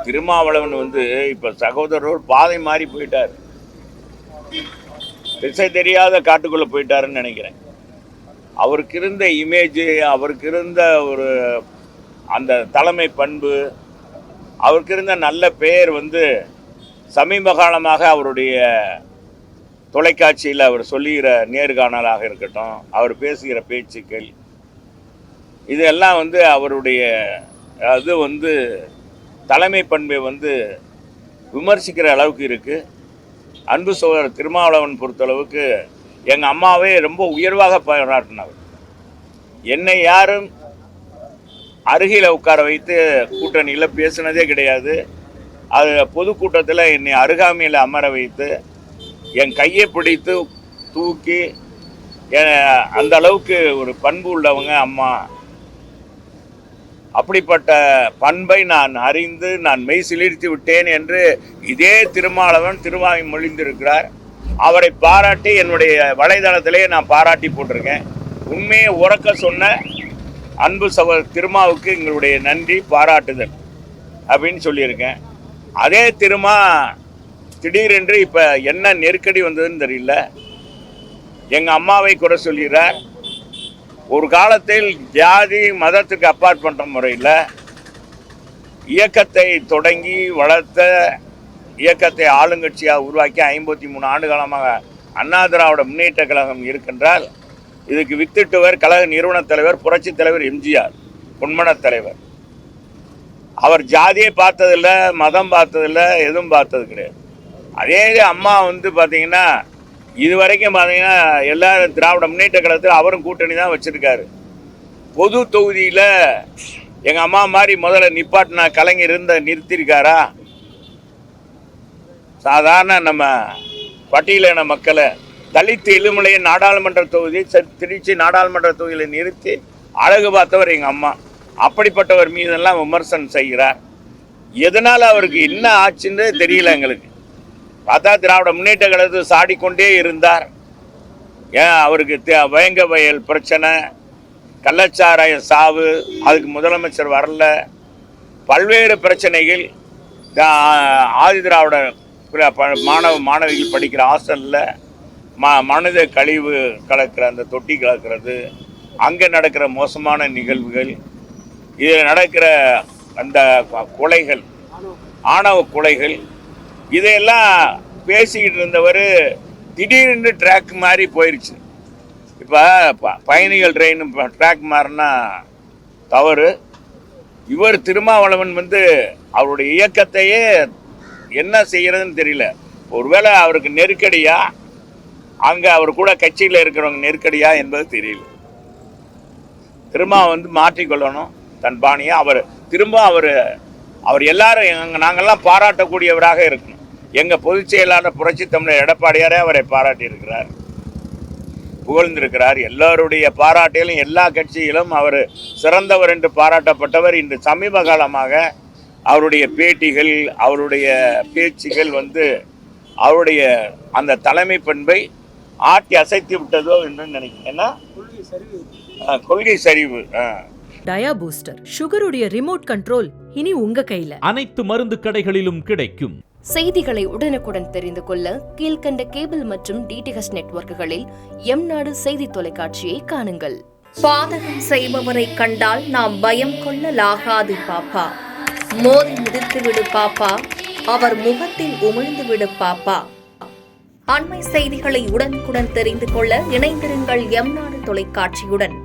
திருமாவளவன் இப்ப சகோதரர் பாதை மாறி போயிட்டார், திசை தெரியாத காட்டுக்குள்ள போயிட்டாருன்னு நினைக்கிறேன். அவருக்கு இருந்த இமேஜ், அவருக்கு இருந்த ஒரு அந்த தலைமை பண்பு, அவருக்கு இருந்த நல்ல பெயர் சமீப காலமாக அவருடைய தொலைக்காட்சியில் அவர் சொல்லுகிற நேர்காணலாக இருக்கட்டும், அவர் பேசுகிற பேச்சுக்கள், இதெல்லாம் அவருடைய அது தலைமை பண்பை விமர்சிக்கிற அளவுக்கு இருக்குது. அன்பு சகோதரர் திருமாவளவன் பொறுத்தளவுக்கு எங்கள் அம்மாவே ரொம்ப உயர்வாக பாராட்டினவர். என்னை யாரும் அருகில் உட்கார வைத்து கூட்டணியில் பேசினதே கிடையாது. அது பொதுக்கூட்டத்தில் என்னை அருகாமையில் அமர வைத்து என் கையை பிடித்து தூக்கி அந்த அளவுக்கு ஒரு பண்பு உள்ளவங்க அம்மா. அப்படிப்பட்ட பண்பை நான் அறிந்து நான் மெய் சிலிர்த்து விட்டேன் என்று இதே திருமாவளவன் திருவாய் மொழிந்திருக்கிறார். அவரை பாராட்டி என்னுடைய வலைதளத்திலே நான் பாராட்டி போட்டிருக்கேன். உண்மையை உறக்க சொன்ன அன்பு சகோதரர் திருமாவுக்கு எங்களுடைய நன்றி, பாராட்டுதல் அப்படின்னு சொல்லியிருக்கேன். அதே திருமா திடீரென்று இப்போ என்ன நெருக்கடி வந்ததுன்னு தெரியல, எங்கள் அம்மாவை குறை சொல்கிறார். ஒரு காலத்தில் ஜாதி மதத்துக்கு அப்பாற்பட்ட முறையில் இயக்கத்தை தொடங்கி வளர்த்த இயக்கத்தை ஆளுங்கட்சியாக உருவாக்கி 53 ஆண்டு காலமாக அண்ணா திராவிட முன்னேற்ற கழகம் இருக்கின்றால் இதுக்கு வித்திட்டவர் கழக நிறுவன தலைவர் புரட்சி தலைவர் எம்ஜிஆர், பொன்மன தலைவர். அவர் ஜாதியை பார்த்ததில்லை, மதம் பார்த்ததில்லை, எதுவும் பார்த்தது கிடையாது. அதே அம்மா பார்த்தீங்கன்னா இது வரைக்கும் பார்த்தீங்கன்னா எல்லாரும் திராவிட முன்னேற்ற கழகத்தில் அவரும் கூட்டணி தான் வச்சுருக்காரு. பொது தொகுதியில் எங்கள் அம்மா மாதிரி முதல்ல நிப்பாட்டினா கலைஞர் நிறுத்தியிருக்காரா? சாதாரண நம்ம பட்டியலின மக்களை தலித்து இழுமலையை நாடாளுமன்ற தொகுதி திருச்சி நாடாளுமன்ற தொகுதியில் நிறுத்தி அழகு பார்த்தவர் எங்கள் அம்மா. அப்படிப்பட்டவர் மீதெல்லாம் விமர்சனம் செய்கிறார். எதனால் அவருக்கு என்ன ஆச்சுன்னு தெரியல. எங்களுக்கு பார்த்தா திராவிட முன்னேற்ற கழகத்தில் சாடிக்கொண்டே இருந்தார். ஏன் அவருக்கு வயங்க வயல் பிரச்சனை, கள்ளச்சாராய சாவு, அதுக்கு முதலமைச்சர் வரல, பல்வேறு பிரச்சனைகள். ஆதி திராவிட மாணவிகள் படிக்கிற ஹாஸ்டலில் மனித கழிவு கலக்கிற அந்த தொட்டி கலக்கிறது, அங்கே நடக்கிற மோசமான நிகழ்வுகள், இதில் நடக்கிற அந்த கொலைகள், ஆணவ கொலைகள், இதையெல்லாம் பேசிக்கிட்டு இருந்தவர் திடீர்னு ட்ராக் மாதிரி போயிடுச்சு. இப்போ பயணிகள் ட்ரெயின் ட்ராக் மாறினா தவறு. இவர் திருமாவளவன் அவருடைய இயக்கத்தையே என்ன செய்கிறதுன்னு தெரியல. ஒருவேளை அவருக்கு நெருக்கடியா, அங்கே அவர் கூட கட்சியில் இருக்கிறவங்க நெருக்கடியா என்பது தெரியல. திரும்ப மாற்றிக்கொள்ளணும் தன் பாணியை. அவர் எல்லாரும் நாங்கள்லாம் பாராட்டக்கூடியவராக இருக்கணும். எங்கள் பொதுச் செயலாளர் புரட்சி தமிழர் எடப்பாடியாரே அவரை பாராட்டி இருக்கிறார், புகழ்ந்திருக்கிறார். எல்லோருடைய பாராட்டிலும் எல்லா கட்சியிலும் அவர் சிறந்தவர் என்று பாராட்டப்பட்டவர். இன்று சமீப காலமாக அவருடைய பேட்டிகள், அவருடைய பேச்சுகள் அவருடைய அந்த தலைமை பண்பை ஆட்டி அசைத்து விட்டதோ என்று நினைக்கிறேன். ஏன்னா கொள்கை சரிவு. டயா பூஸ்டர் சுகருடைய ரிமோட் கண்ட்ரோல் இனி உங்க கையில. அனைத்து மருந்து கடைகளிலும் கிடைக்கும். செய்திகளை உடனுக்குடன் தெரிந்து கொள்ள கீழ்கண்ட கேபிள் மற்றும் டிடிஎச் நெட்வொர்க்குகளில் எம்நாடு செய்தி தொலைக்காட்சியை காணுங்கள். பாதகம் செய்பவரை கண்டால் நாம் பயம் கொள்ளலாகாது பாப்பா. மோதி மிதித்துவிடு பாப்பா, அவர் முகத்தில் உமிழ்ந்துவிடு பாப்பா. அண்மை செய்திகளை உடனுக்குடன் தெரிந்து கொள்ள இணைந்திருங்கள் எம்நாடு தொலைக்காட்சியுடன்.